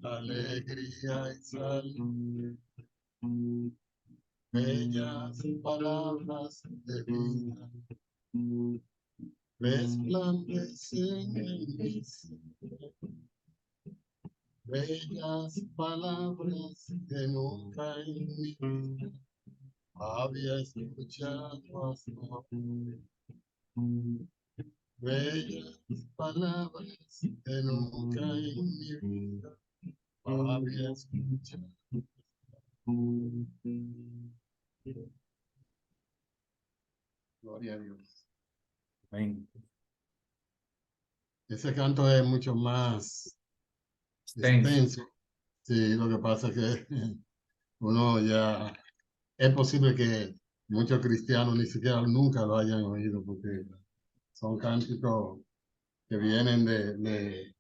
alegría y salud. Bellas palabras de vida resplandecen en mi ser. Bellas palabras que nunca en mi vida había escuchado hasta hoy. Bellas palabras que nunca en mi vida había escuchado. Gloria a Dios. Amén. Ese canto es mucho más Extenso. extenso. Sí, lo que pasa es que uno ya, es posible que muchos cristianos ni siquiera nunca lo hayan oído, porque son cánticos que vienen del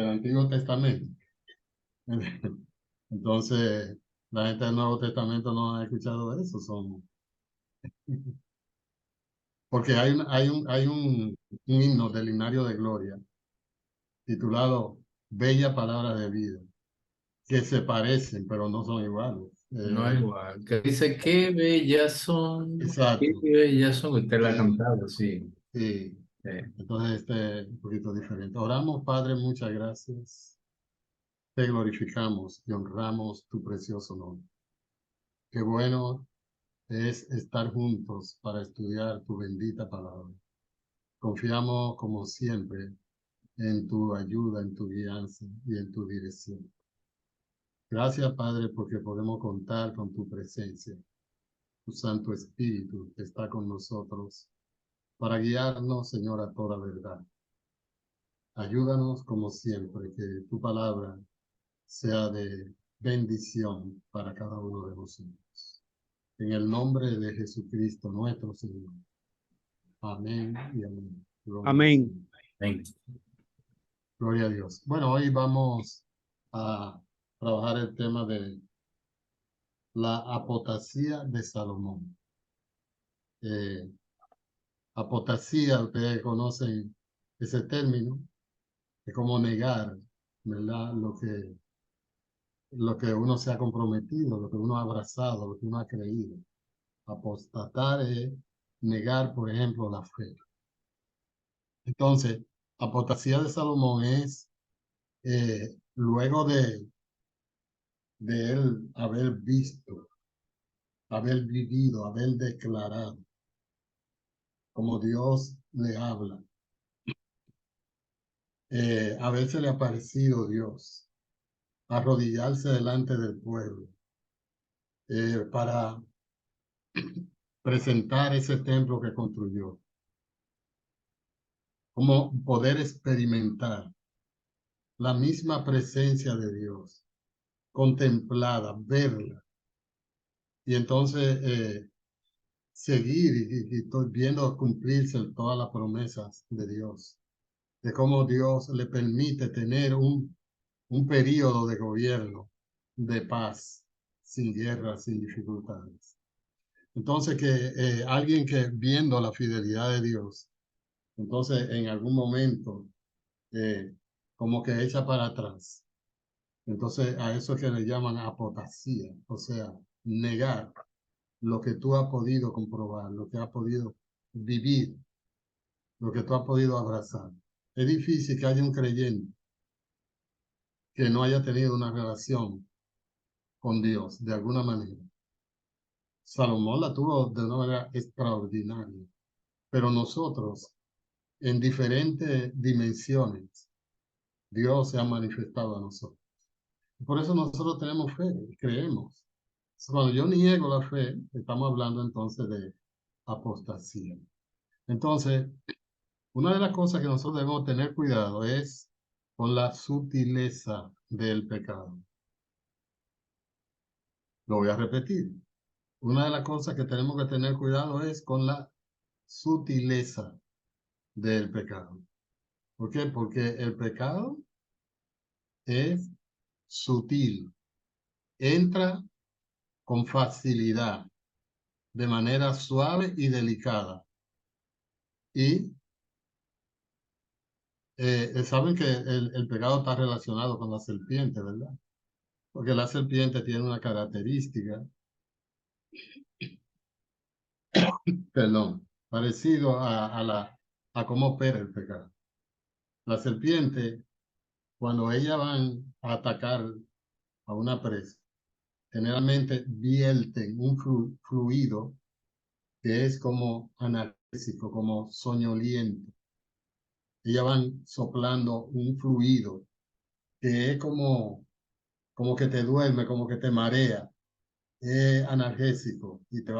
Antiguo Testamento. Entonces, la gente del Nuevo Testamento no ha escuchado eso, porque hay un himno del Himnario de Gloria titulado Bella Palabra de Vida, que se parecen, pero no son iguales. No es igual. Que dice, qué bellas son, qué Exacto. bellas son. Usted la ha Sí, cantado, sí. sí. Entonces, este es un poquito diferente. Oramos, Padre, muchas gracias. Te glorificamos y honramos tu precioso nombre. Qué bueno es estar juntos para estudiar tu bendita palabra. Confiamos, como siempre, en tu ayuda, en tu guianza y en tu dirección. Gracias, Padre, porque podemos contar con tu presencia. Tu Santo Espíritu que está con nosotros para guiarnos, Señor, a toda verdad. Ayúdanos, como siempre, que tu palabra sea de bendición para cada uno de nosotros. En el nombre de Jesucristo, nuestro Señor. Amén y amén. Gloria al Amén. Señor. Amén. Gloria a Dios. Bueno, hoy vamos a trabajar el tema de la apostasía de Salomón. Eh, Apostasía, ustedes conocen ese término, es como negar, ¿verdad? Lo que uno se ha comprometido, lo que uno ha abrazado, lo que uno ha creído. Apostatar es negar, por ejemplo, la fe. Entonces, apostasía de Salomón es luego de él haber visto, haber vivido, haber declarado como Dios le habla, haberse le aparecido Dios, arrodillarse delante del pueblo para presentar ese templo que construyó, como poder experimentar la misma presencia de Dios, contemplada, verla, y entonces seguir y estoy viendo cumplirse todas las promesas de Dios, de cómo Dios le permite tener un periodo de gobierno, de paz, sin guerra, sin dificultades. Entonces que alguien que viendo la fidelidad de Dios, entonces en algún momento eh, como que echa para atrás. Entonces a eso es que le llaman apostasía, o sea, negar lo que tú has podido comprobar, lo que has podido vivir, lo que tú has podido abrazar. Es difícil que haya un creyente que no haya tenido una relación con Dios de alguna manera. Salomón la tuvo de una manera extraordinaria, pero nosotros en diferentes dimensiones, Dios se ha manifestado a nosotros. Por eso nosotros tenemos fe, creemos. Cuando yo niego la fe, estamos hablando entonces de apostasía. Entonces, una de las cosas que nosotros debemos tener cuidado es con la sutileza del pecado. Lo voy a repetir. Una de las cosas que tenemos que tener cuidado es con la sutileza del pecado. ¿Por qué? Porque el pecado es sutil, entra con facilidad, de manera suave y delicada. Y saben que el pecado está relacionado con la serpiente, ¿verdad? Porque la serpiente tiene una característica, perdón, parecido a cómo opera el pecado. La serpiente, cuando ellas van a atacar a una presa, generalmente vierten un fluido que es como anestésico, como soñoliento. Ellas van soplando un fluido que es como que te duerme, como que te marea, es analgésico y te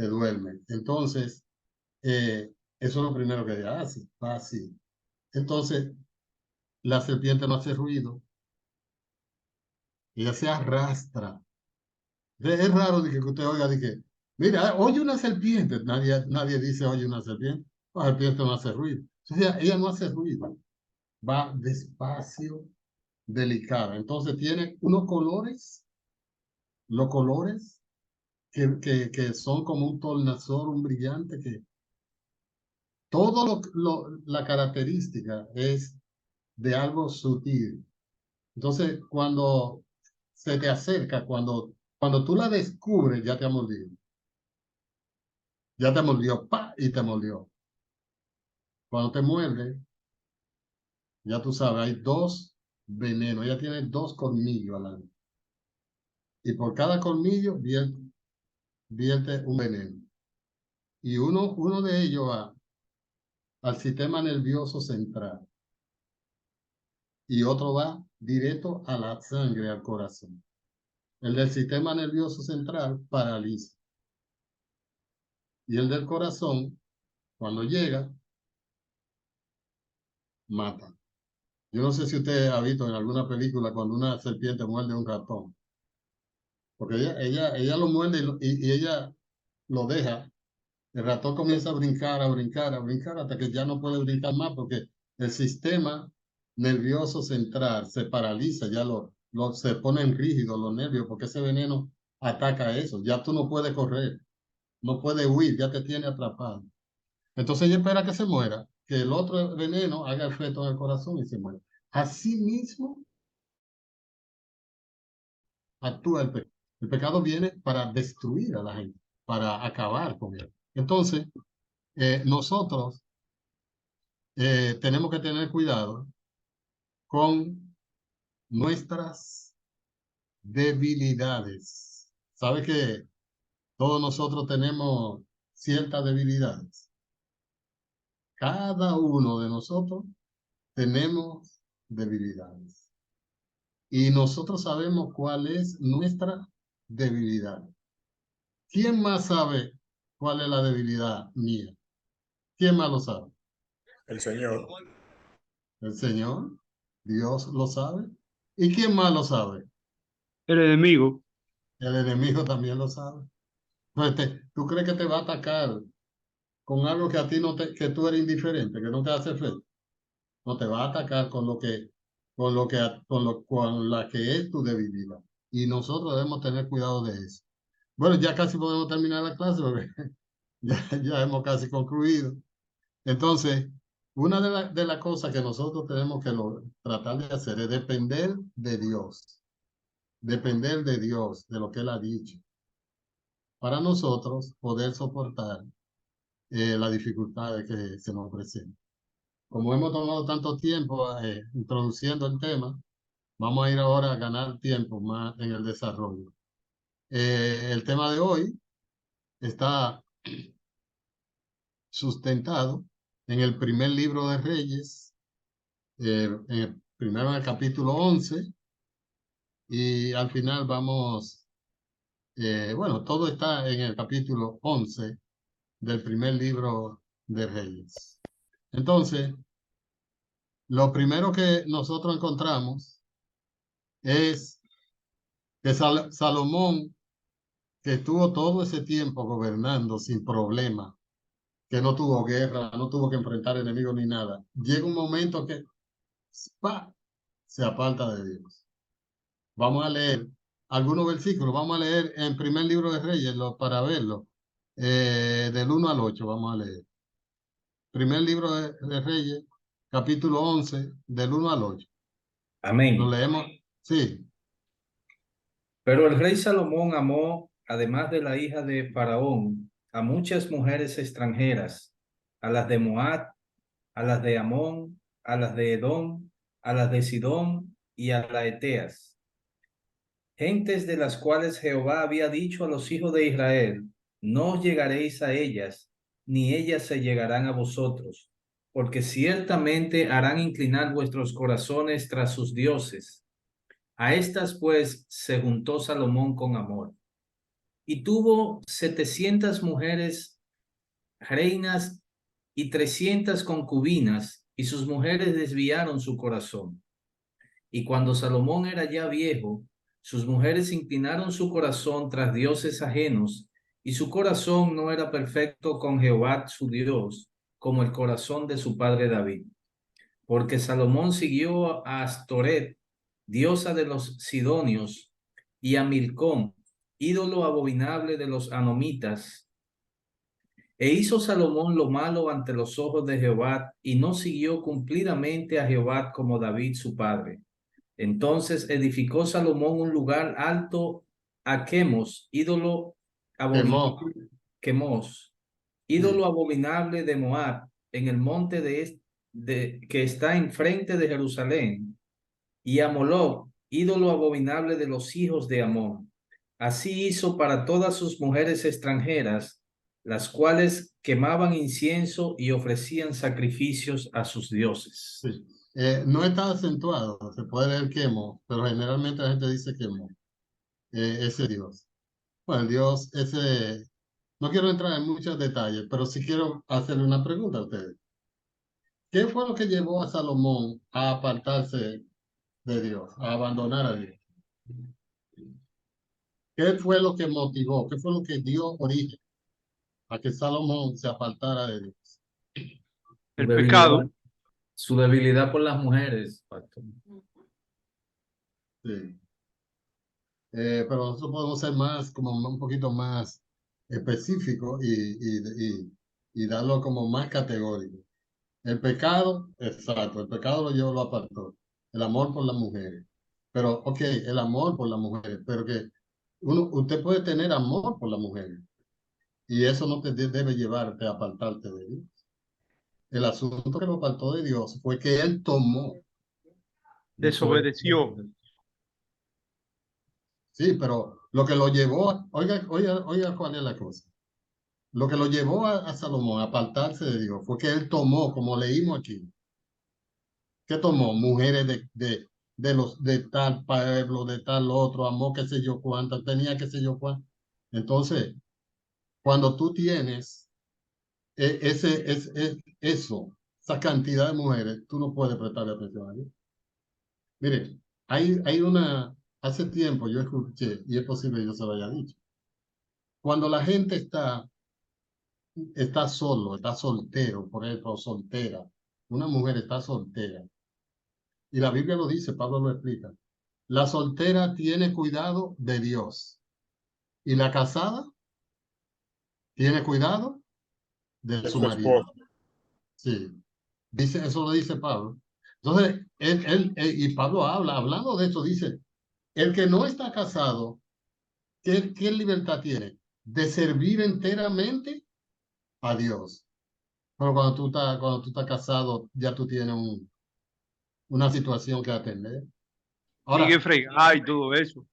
duerme. Entonces, eso es lo primero que ella hace, va así. Entonces, la serpiente no hace ruido, ella se arrastra. Es raro de que usted oiga de que, mira, oye una serpiente. Nadie dice oye una serpiente. La serpiente no hace ruido. Entonces, ella no hace ruido, va despacio, delicada. Entonces, tiene unos colores, los colores que son como un tornasol, un brillante, que todo la característica es de algo sutil. Entonces, cuando se te acerca, cuando tú la descubres, ya te ha mordido. Ya te mordió, pa, y te mordió. Cuando te muerde, ya tú sabes, hay dos venenos. Ella tiene dos colmillos adelante. Y por cada colmillo vierte un veneno. Y uno de ellos va al sistema nervioso central y otro va directo a la sangre, al corazón. El del sistema nervioso central paraliza. Y el del corazón, cuando llega, mata. Yo no sé si usted ha visto en alguna película cuando una serpiente muerde a un ratón. Porque ella lo muerde y ella lo deja. El ratón comienza a brincar, a brincar, a brincar, hasta que ya no puede brincar más porque el sistema nervioso central se paraliza, ya se ponen rígidos los nervios porque ese veneno ataca eso. Ya tú no puedes correr, no puedes huir, ya te tiene atrapado. Entonces ella espera que se muera, que el otro veneno haga efecto en el corazón y se muera. Así mismo actúa el pecado. El pecado viene para destruir a la gente, para acabar con él. Entonces, nosotros tenemos que tener cuidado con nuestras debilidades. ¿Sabe que todos nosotros tenemos ciertas debilidades? Cada uno de nosotros tenemos debilidades. Y nosotros sabemos cuál es nuestra debilidad. ¿Quién más sabe cuál es la debilidad mía? ¿Quién más lo sabe? El Señor. El Señor. Dios lo sabe. ¿Y quién más lo sabe? El enemigo. El enemigo también lo sabe. Pues ¿tú crees que te va a atacar con algo que a ti que tú eres indiferente, que no te hace efecto? No te va a atacar con la que es tu debilidad. Y nosotros debemos tener cuidado de eso. Bueno, ya casi podemos terminar la clase porque ya hemos casi concluido. Entonces, una de las cosas que nosotros tenemos que tratar de hacer es depender de Dios. Depender de Dios, de lo que Él ha dicho, para nosotros poder soportar las dificultades que se nos presentan. Como hemos tomado tanto tiempo introduciendo el tema, vamos a ir ahora a ganar tiempo más en el desarrollo. El tema de hoy está sustentado en el primer libro de Reyes, primero en el capítulo 11, y al final bueno, todo está en el capítulo 11 del primer libro de Reyes. Entonces, lo primero que nosotros encontramos es que Salomón, que estuvo todo ese tiempo gobernando sin problema, que no tuvo guerra, no tuvo que enfrentar enemigos ni nada, llega un momento que ¡pa!, se aparta de Dios. Vamos a leer algunos versículos, vamos a leer en primer libro de Reyes para verlo, del 1 al 8 vamos a leer. Primer libro de Reyes, capítulo 11, del 1 al 8. Lo Amén. leemos. Sí. Pero el rey Salomón amó, además de la hija de Faraón, a muchas mujeres extranjeras, a las de Moab, a las de Amón, a las de Edom, a las de Sidón y a las Eteas, gentes de las cuales Jehová había dicho a los hijos de Israel: no os llegaréis a ellas, ni ellas se llegarán a vosotros, porque ciertamente harán inclinar vuestros corazones tras sus dioses. A estas pues se juntó Salomón con amor, y tuvo 700 mujeres reinas y 300 concubinas, y sus mujeres desviaron su corazón. Y cuando Salomón era ya viejo, sus mujeres inclinaron su corazón tras dioses ajenos, y su corazón no era perfecto con Jehová su Dios, como el corazón de su padre David. Porque Salomón siguió a Astoret, diosa de los sidonios, y a Milcom, ídolo abominable de los anomitas. E hizo Salomón lo malo ante los ojos de Jehová, y no siguió cumplidamente a Jehová como David su padre. Entonces edificó Salomón un lugar alto a Quemos, ídolo Quemó. abominable, Quemos, ídolo Sí. abominable de Moab, en el monte que está enfrente de Jerusalén, y a Moloc, ídolo abominable de los hijos de Amón. Así hizo para todas sus mujeres extranjeras, las cuales quemaban incienso y ofrecían sacrificios a sus dioses. Sí. No está acentuado, se puede leer quemó, pero generalmente la gente dice quemó. Ese Dios. Bueno, el Dios, ese, no quiero entrar en muchos detalles, pero sí quiero hacerle una pregunta a ustedes. ¿Qué fue lo que llevó a Salomón a apartarse de Dios, a abandonar a Dios? ¿Qué fue lo que motivó? ¿Qué fue lo que dio origen a que Salomón se apartara de Dios? Su El pecado. debilidad, su debilidad por las mujeres, pastor. Sí. Pero nosotros podemos ser más, como un poquito más específicos y darlo como más categórico. El pecado, exacto, el pecado lo apartó. El amor por las mujeres. Pero, ok, el amor por las mujeres, pero que usted puede tener amor por las mujeres y eso no te debe llevarte a apartarte de Dios. El asunto que lo apartó de Dios fue que él tomó, Desobedeció. sí, pero lo que lo llevó, oiga cuál es la cosa. Lo que lo llevó a Salomón a apartarse de Dios fue que él tomó, como leímos aquí, que tomó mujeres de tal pueblo, de tal otro, amó qué sé yo cuántas, tenía qué sé yo cuántas. Entonces, cuando tú tienes eso, esa cantidad de mujeres, tú no puedes prestarle atención a Dios. Mire, hace tiempo yo escuché, y es posible que yo se lo haya dicho, cuando la gente está solo, está soltero, por ejemplo, soltera, una mujer está soltera, y la Biblia lo dice, Pablo lo explica, la soltera tiene cuidado de Dios, y la casada tiene cuidado de de su su marido. esposa. Sí, dice, eso lo dice Pablo. Entonces, y Pablo hablando de eso, dice, el que no está casado, ¿qué libertad tiene? De servir enteramente a Dios. Pero cuando tú estás casado, ya tú tienes una situación que atender. Tiene que Ahora, fregar y todo eso.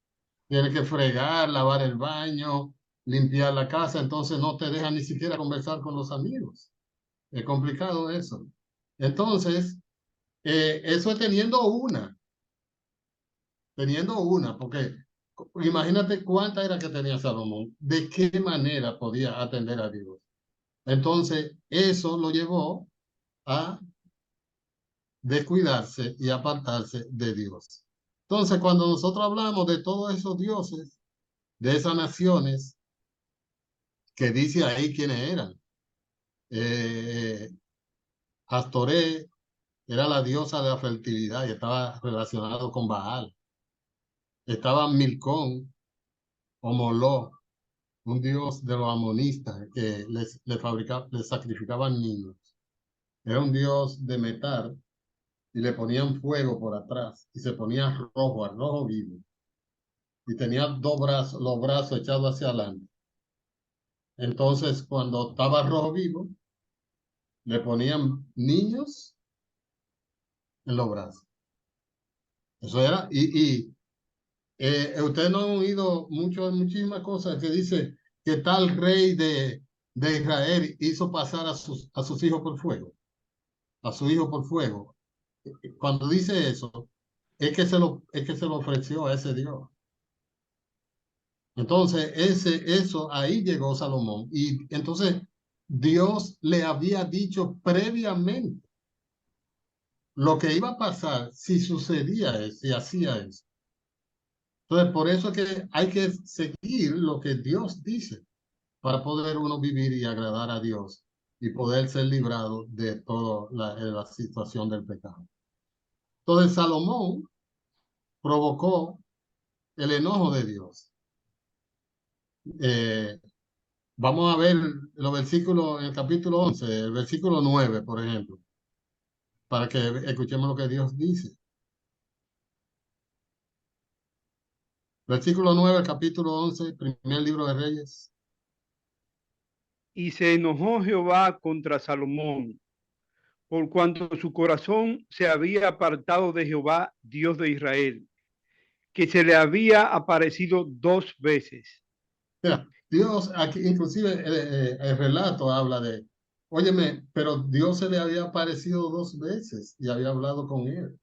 tienes que fregar, lavar el baño, limpiar la casa, entonces no te dejan ni siquiera conversar con los amigos. Es complicado eso. Entonces, eso es teniendo una, porque imagínate cuánta era que tenía Salomón, de qué manera podía atender a Dios. Entonces, eso lo llevó a descuidarse y apartarse de Dios. Entonces, cuando nosotros hablamos de todos esos dioses, de esas naciones, que dice ahí quiénes eran, eh, Astoré era la diosa de la fertilidad y estaba relacionado con Baal. Estaba Milcón o Moló, un dios de los amonistas que les sacrificaban niños. Era un dios de metal y le ponían fuego por atrás y se ponía rojo, al rojo vivo. Y tenía dos brazos, los brazos echados hacia adelante. Entonces, cuando estaba rojo vivo, le ponían niños en los brazos. Eso era, ustedes no han oído muchísimas cosas que dice que tal rey de Israel hizo pasar a sus hijos por fuego, a su hijo por fuego. Cuando dice eso, es que se lo ofreció a ese Dios. Entonces, eso, ahí llegó Salomón. Y entonces, Dios le había dicho previamente lo que iba a pasar si sucedía eso, si hacía eso. Entonces, por eso es que hay que seguir lo que Dios dice para poder uno vivir y agradar a Dios y poder ser librado de toda la situación del pecado. Entonces, Salomón provocó el enojo de Dios. Eh, Vamos a ver los versículos en el capítulo 11, el versículo 9, por ejemplo, para que escuchemos lo que Dios dice. Versículo 9, el capítulo 11, primer libro de Reyes. Y se enojó Jehová contra Salomón, por cuanto su corazón se había apartado de Jehová, Dios de Israel, que se le había aparecido 2 veces. Mira, Dios, aquí inclusive el relato habla de, óyeme, pero Dios se le había aparecido 2 veces y había hablado con él.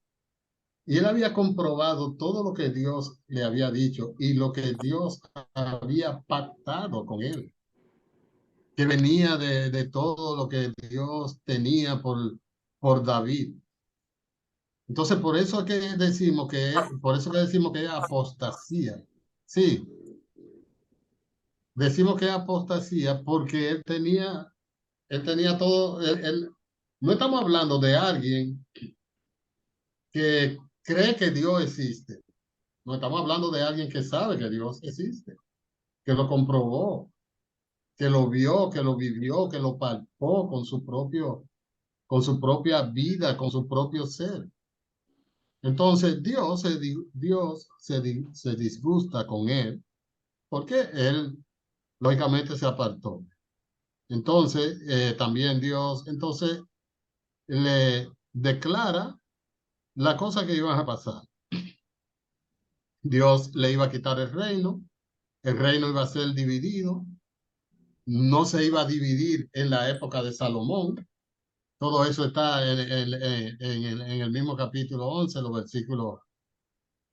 Y él había comprobado todo lo que Dios le había dicho y lo que Dios había pactado con él, que venía de todo lo que Dios tenía por David. Entonces, por eso que decimos que es apostasía. Sí, decimos que es apostasía porque él tenía todo, no estamos hablando de alguien que cree que Dios existe. No estamos hablando de alguien que sabe que Dios existe, que lo comprobó, que lo vio, que lo vivió, que lo palpó con su propia vida, con su propio ser. Entonces se disgusta con él porque él lógicamente se apartó. Entonces también Dios entonces le declara la cosa que iba a pasar. Dios le iba a quitar el reino iba a ser dividido, no se iba a dividir en la época de Salomón. Todo eso está en el mismo capítulo 11, los versículos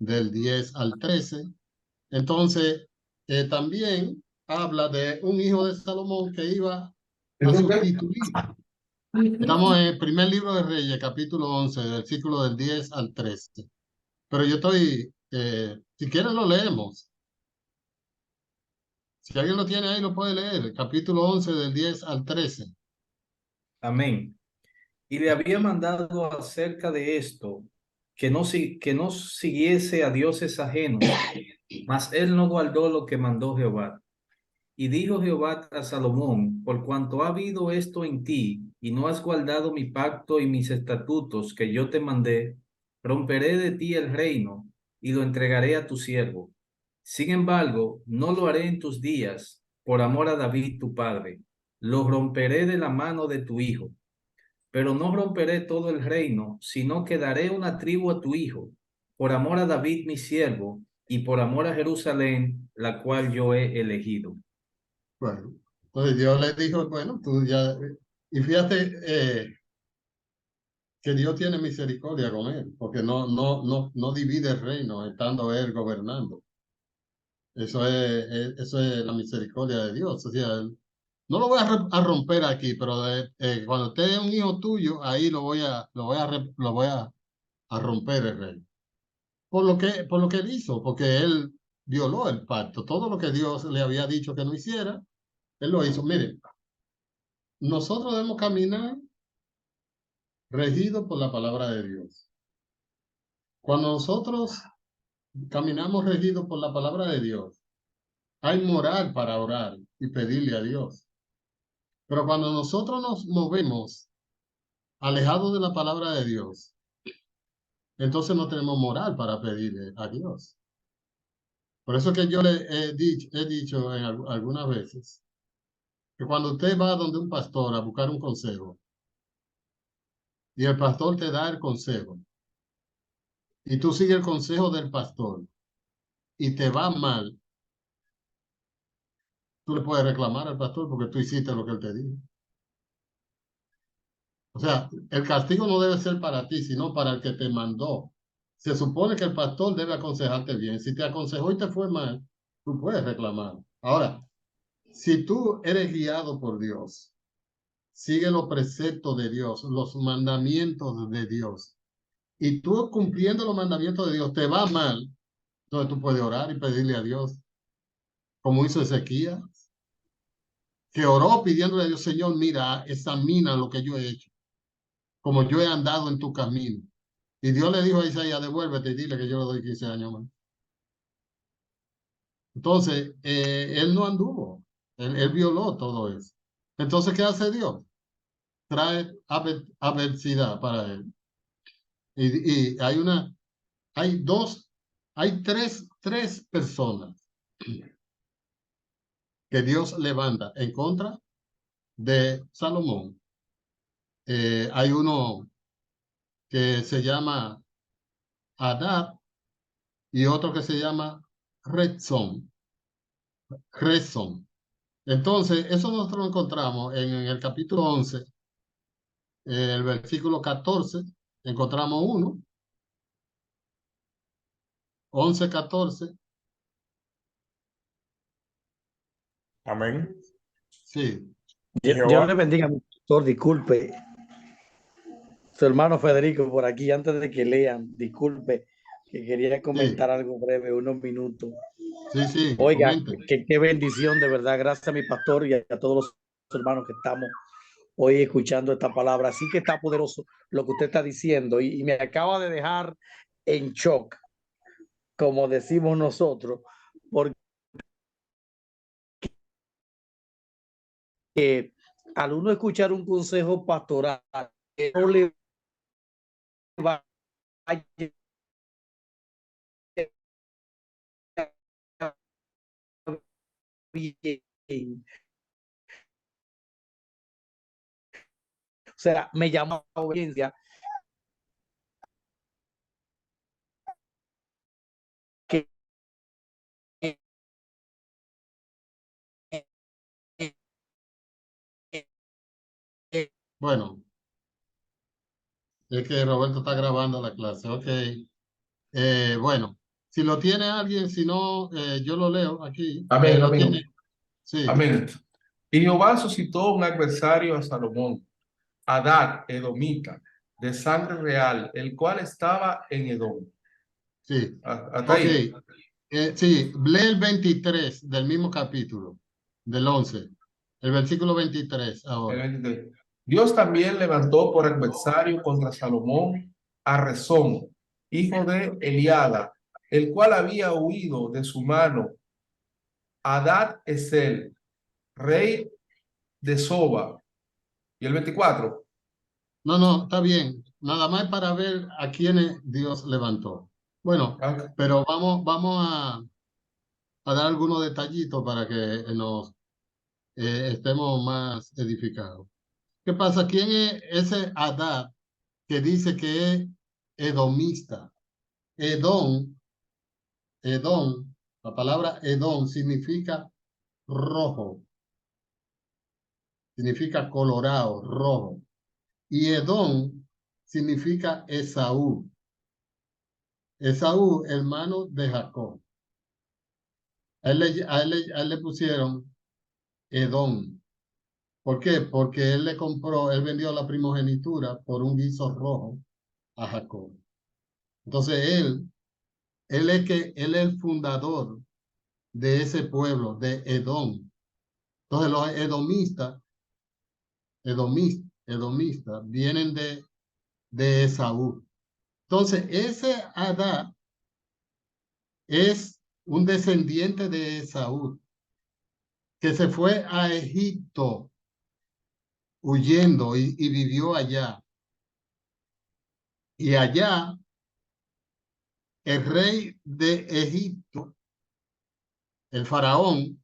del 10 al 13. Entonces, también habla de un hijo de Salomón que iba a sustituir. Estamos en el primer libro de Reyes, capítulo 11, versículo del 10 al 13. Pero yo si quieres lo leemos. Si alguien lo tiene ahí, lo puede leer. El capítulo 11 del 10 al 13. Amén. Y le había mandado acerca de esto, que no siguiese a dioses ajenos, mas él no guardó lo que mandó Jehová. Y dijo Jehová a Salomón, por cuanto ha habido esto en ti, y no has guardado mi pacto y mis estatutos que yo te mandé, romperé de ti el reino, y lo entregaré a tu siervo. Sin embargo, no lo haré en tus días, por amor a David tu padre. Lo romperé de la mano de tu hijo. Pero no romperé todo el reino, sino que daré una tribu a tu hijo, por amor a David mi siervo, y por amor a Jerusalén, la cual yo he elegido. Bueno, entonces Dios le dijo, bueno, tú ya... Y fíjate que Dios tiene misericordia con él, porque no divide el reino estando él gobernando. Eso es la misericordia de Dios. O sea, no lo voy a romper aquí, pero cuando esté un hijo tuyo, ahí lo voy a romper el reino. Por lo que él hizo, porque él violó el pacto. Todo lo que Dios le había dicho que no hiciera, él lo hizo. Miren, nosotros debemos caminar regidos por la palabra de Dios. Cuando nosotros caminamos regidos por la palabra de Dios, hay moral para orar y pedirle a Dios. Pero cuando nosotros nos movemos alejados de la palabra de Dios, entonces no tenemos moral para pedirle a Dios. Por eso que yo le he dicho en algunas veces que cuando usted va donde un pastor a buscar un consejo y el pastor te da el consejo y tú sigues el consejo del pastor y te va mal, tú le puedes reclamar al pastor porque tú hiciste lo que él te dijo. O sea, el castigo no debe ser para ti, sino para el que te mandó. Se supone que el pastor debe aconsejarte bien. Si te aconsejó y te fue mal, tú puedes reclamar. Ahora, si tú eres guiado por Dios, sigue los preceptos de Dios, los mandamientos de Dios, y tú cumpliendo los mandamientos de Dios te va mal, entonces tú puedes orar y pedirle a Dios, como hizo Ezequías, que oró pidiéndole a Dios, Señor, mira, examina lo que yo he hecho, como yo he andado en tu camino. Y Dios le dijo a Isaías, devuélvete y dile que yo le doy 15 años más. Entonces, él no anduvo, él violó todo eso. Entonces, ¿qué hace Dios? Trae adversidad para él. Y hay tres personas que Dios levanta en contra de Salomón. Hay uno que se llama Hadad y otro que se llama Rezón. Entonces, eso nosotros lo encontramos en el capítulo 11, el versículo 14, encontramos 11, 14. Amén. Sí, Dios le bendiga, mi pastor. Disculpe, su hermano Federico por aquí, antes de que lean, disculpe, que quería comentar algo breve, unos minutos. sí, Oiga, comente. qué bendición, de verdad. Gracias a mi pastor y a todos los hermanos que estamos hoy escuchando esta palabra. Así que está poderoso lo que usted está diciendo y me acaba de dejar en shock, como decimos nosotros, porque al uno escuchar un consejo pastoral, no le va a bien. O sea, me llamó a audiencia que Bueno, es que Roberto está grabando la clase. Ok. Bueno, si lo tiene alguien, si no, yo lo leo aquí. Amén, Lo amén. tiene. Sí, Amén. Y Jehová suscitó un adversario a Salomón, Hadad, edomita, de sangre real, el cual estaba en Edom. sí. Hasta Ok. ahí. Sí, lee el 23 del mismo capítulo, del 11. El versículo 23 ahora. El 23. Dios también levantó por adversario contra Salomón a Rezón, hijo de Eliada, el cual había huido de su mano. Hadad Esel, rey de Soba. Y el 24. No, está bien. Nada más para ver a quienes Dios levantó. Bueno, Ok. pero vamos a dar algunos detallitos para que nos estemos más edificados. ¿Qué pasa? ¿Quién es ese Hadad que dice que es edomista? Edom, la palabra Edom significa rojo, significa colorado, rojo. Y Edom significa Esaú. Esaú, hermano de Jacob. A él le pusieron Edom. ¿Por qué? Porque él vendió la primogenitura por un guiso rojo a Jacob. Entonces él es el fundador de ese pueblo, de Edom. Entonces los edomistas vienen de Esaú. Entonces ese Hadad es un descendiente de Esaú que se fue a Egipto huyendo y vivió allá. Y allá el rey de Egipto, el faraón,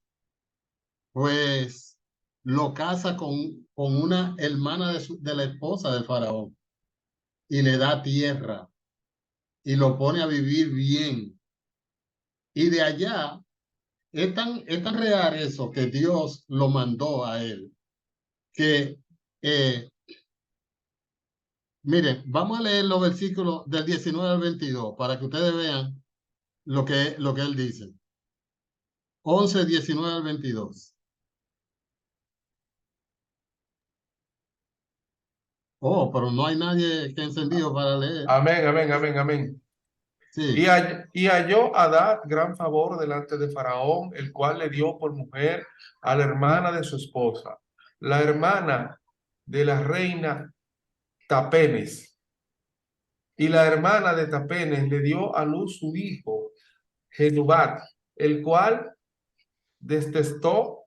pues lo casa con una hermana de la esposa del faraón y le da tierra y lo pone a vivir bien. Y de allá es tan real eso que Dios lo mandó a él, que, miren, vamos a leer los versículos del 19 al 22 para que ustedes vean lo que él dice. 11, 19 al 22. Oh, pero no hay nadie que encendido para leer. Amén, amén, amén, amén. Sí. Y halló Adad gran favor delante de Faraón, el cual le dio por mujer a la hermana de su esposa, la hermana de la reina Tapenes. Y la hermana de Tapenes le dio a luz su hijo, Genubat, el cual detestó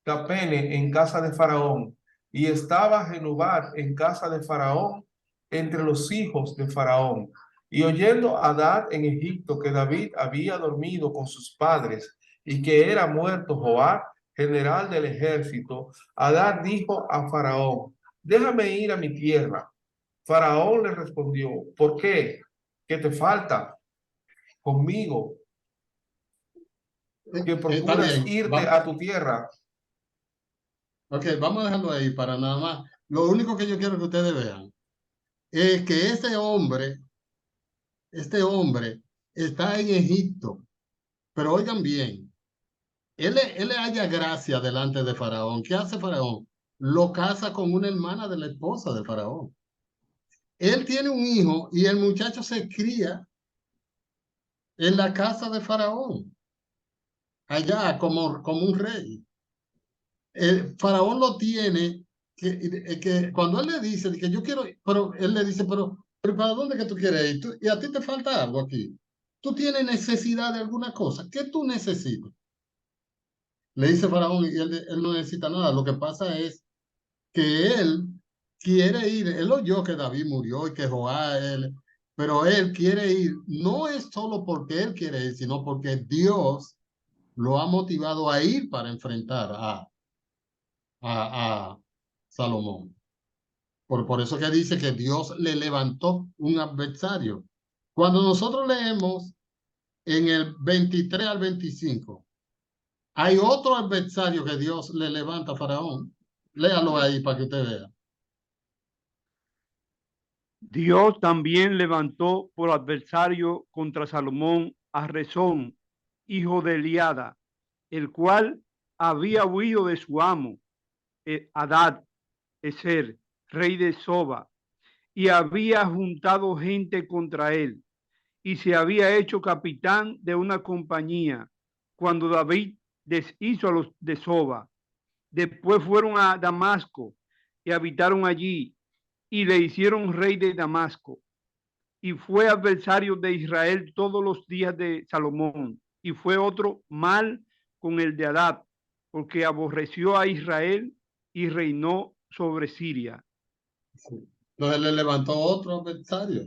Tapene en casa de Faraón, y estaba Genubat en casa de Faraón entre los hijos de Faraón. Y oyendo Adad en Egipto que David había dormido con sus padres y que era muerto Joab, general del ejército, Adad dijo a Faraón: déjame ir a mi tierra. Faraón le respondió: ¿por qué? ¿Qué te falta conmigo? Que Está procuras bien. irte a tu tierra. Ok, vamos a dejarlo ahí para nada más. Lo único que yo quiero que ustedes vean es que este hombre está en Egipto, pero oigan bien, él le halla gracia delante de Faraón. ¿Qué hace Faraón? Lo casa con una hermana de la esposa de Faraón. Él tiene un hijo y el muchacho se cría en la casa de Faraón, allá como un rey. El Faraón lo tiene, que cuando él le dice que yo quiero, pero él le dice, pero ¿para dónde que tú quieres ir? Y a ti te falta algo aquí. Tú tienes necesidad de alguna cosa. ¿Qué tú necesitas? Le dice Faraón y él no necesita nada. Lo que pasa es que él quiere ir. Él oyó que David murió y que Joab, pero él quiere ir. No es solo porque él quiere ir, sino porque Dios lo ha motivado a ir para enfrentar a Salomón. Por eso que dice que Dios le levantó un adversario. Cuando nosotros leemos en el 23 al 25, hay otro adversario que Dios le levanta a Faraón. Léalo ahí para que usted vea. Dios también levantó por adversario contra Salomón a Rezón, hijo de Eliada, el cual había huido de su amo, Adad Ezer, rey de Soba, y había juntado gente contra él, y se había hecho capitán de una compañía, cuando David deshizo a los de Soba. Después fueron a Damasco y habitaron allí, y le hicieron rey de Damasco. Y fue adversario de Israel todos los días de Salomón, y fue otro mal con el de Adad, porque aborreció a Israel y reinó sobre Siria. Entonces le levantó otro adversario.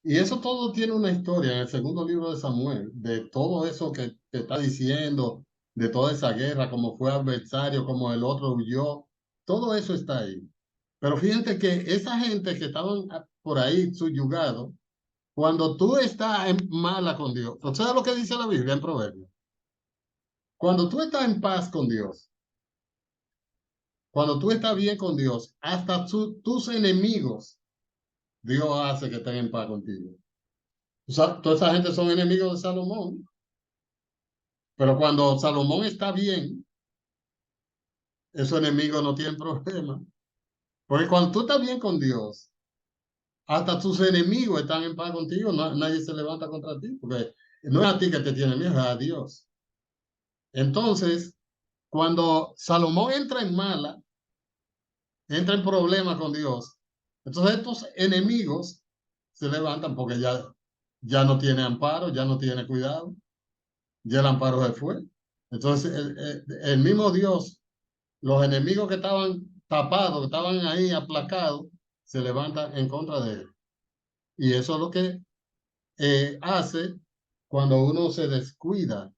Y eso todo tiene una historia en el segundo libro de Samuel, de todo eso que te está diciendo, de toda esa guerra, cómo fue adversario, cómo el otro huyó. Todo eso está ahí. Pero fíjate que esa gente que estaban por ahí subyugados, cuando tú estás en mala con Dios, ¿sabes lo que dice la Biblia en Proverbios? Cuando tú estás en paz con Dios, cuando tú estás bien con Dios, hasta tus enemigos, Dios hace que estén en paz contigo. O sea, toda esa gente son enemigos de Salomón, pero cuando Salomón está bien, esos enemigos no tienen problema. Porque cuando tú estás bien con Dios, hasta tus enemigos están en paz contigo, nadie se levanta contra ti, porque no es a ti que te tiene miedo, es a Dios. Entonces, cuando Salomón entra en mala, entra en problema con Dios, entonces estos enemigos se levantan porque ya no tiene amparo, ya no tiene cuidado, ya el amparo se fue. Entonces, el mismo Dios, los enemigos que estaban tapados, que estaban ahí aplacados, se levantan en contra de él. Y eso es lo que hace cuando uno se descuida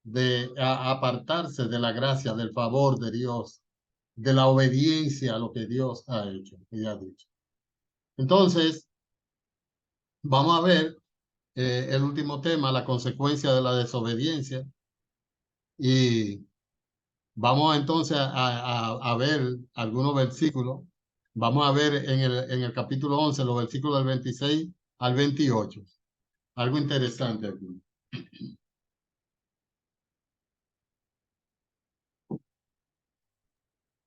de apartarse de la gracia, del favor de Dios, de la obediencia a lo que Dios ha hecho y ha dicho. Entonces, vamos a ver el último tema, la consecuencia de la desobediencia. Y vamos entonces a ver algunos versículos. Vamos a ver en el capítulo 11, los versículos del 26 al 28. Algo interesante aquí.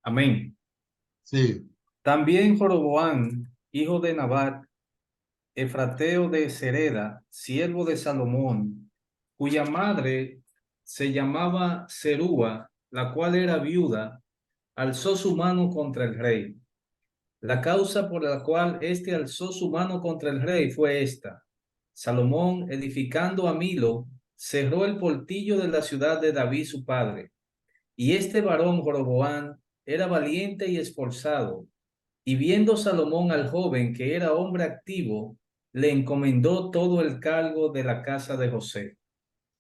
Amén. Sí, También Joroboam, hijo de Nabat, efrateo de Sereda, siervo de Salomón, cuya madre se llamaba Serúa, la cual era viuda, alzó su mano contra el rey. La causa por la cual éste alzó su mano contra el rey fue esta: Salomón, edificando a Milo, cerró el portillo de la ciudad de David su padre. Y este varón Joroboam era valiente y esforzado, y viendo Salomón al joven que era hombre activo, le encomendó todo el cargo de la casa de José.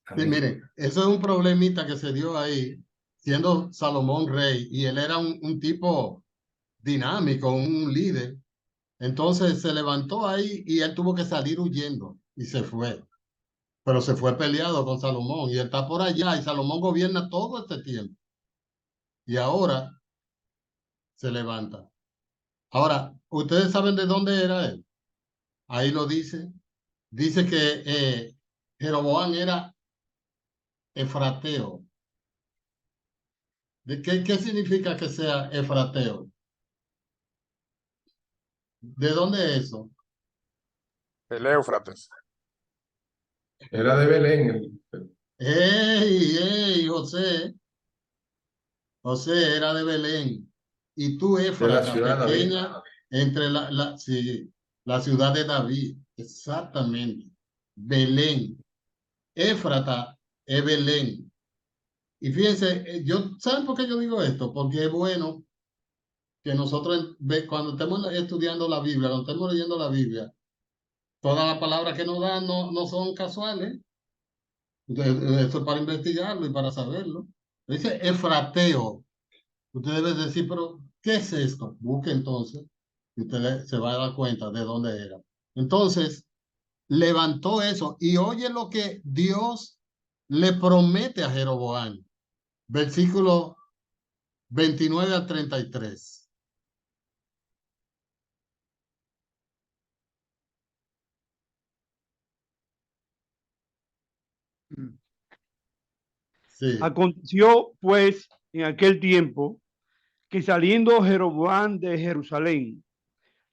sí, Amén. miren, eso es un problemita que se dio ahí, siendo Salomón rey, y él era un tipo dinámico, un líder. Entonces se levantó ahí y él tuvo que salir huyendo y se fue. Pero se fue peleado con Salomón y él está por allá y Salomón gobierna todo este tiempo. Y ahora se levanta. Ahora, ¿ustedes saben de dónde era él? Ahí lo dice. Dice que Jeroboam era efrateo. ¿Qué significa que sea efrateo? ¿De dónde es eso? El Éufrates. Era de Belén. ¡Ey, José! José era de Belén. Y tú, De la Éfrata, ciudad de David. pequeña, entre sí, la ciudad de David. Exactamente. Belén. Éfrata es Belén. Y fíjense, ¿saben por qué yo digo esto? Porque es bueno que nosotros, cuando estemos estudiando la Biblia, cuando estemos leyendo la Biblia, todas las palabras que nos dan no son casuales. Entonces, esto es para investigarlo y para saberlo. Dice efrateo. Usted debe decir, pero ¿qué es esto? Busque entonces y usted se va a dar cuenta de dónde era. Entonces, levantó eso y oye lo que Dios le promete a Jeroboam. Versículo 29 al 33. Sí, Aconteció, pues, en aquel tiempo, que saliendo Jeroboam de Jerusalén,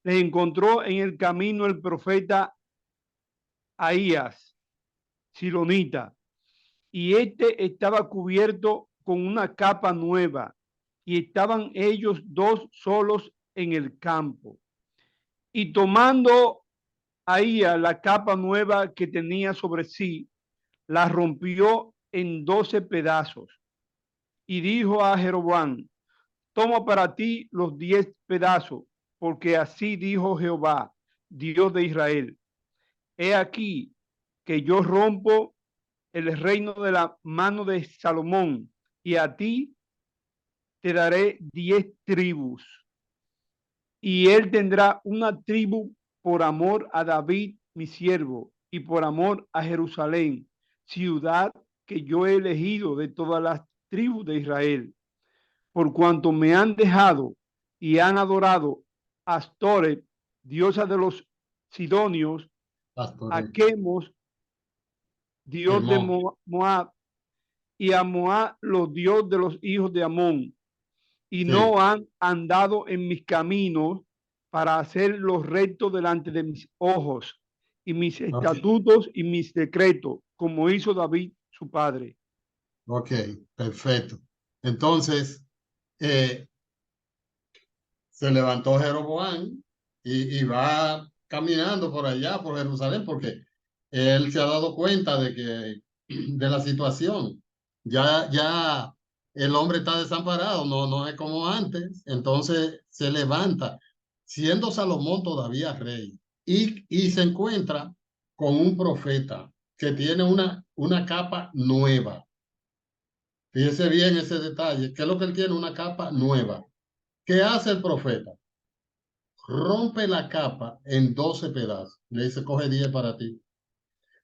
le encontró en el camino el profeta Ahías, silonita, y este estaba cubierto con una capa nueva, y estaban ellos dos solos en el campo. Y tomando Ahías la capa nueva que tenía sobre sí, la rompió en 12 pedazos, y dijo a Jeroboam: toma para ti los 10 pedazos, porque así dijo Jehová, Dios de Israel: he aquí que yo rompo el reino de la mano de Salomón, y a ti te daré 10 tribus, y él tendrá una tribu por amor a David, mi siervo, y por amor a Jerusalén, ciudad que yo he elegido de todas las tribus de Israel, por cuanto me han dejado y han adorado a Astoret, diosa de los sidonios, a pastor. Quemos, dios de Moab, y a Moab, los dios de los hijos de Amón, y Sí. no han andado en mis caminos para hacer lo recto delante de mis ojos, y mis estatutos y mis decretos, como hizo David su padre. Ok, perfecto. Entonces, se levantó Jeroboam y va caminando por allá, por Jerusalén, porque él se ha dado cuenta de la situación. Ya el hombre está desamparado, no es como antes. Entonces se levanta, siendo Salomón todavía rey, y se encuentra con un profeta que tiene una capa nueva. Fíjese bien ese detalle. ¿Qué es lo que él tiene? Una capa nueva. ¿Qué hace el profeta? Rompe la capa en 12 pedazos. Le dice, coge 10 para ti.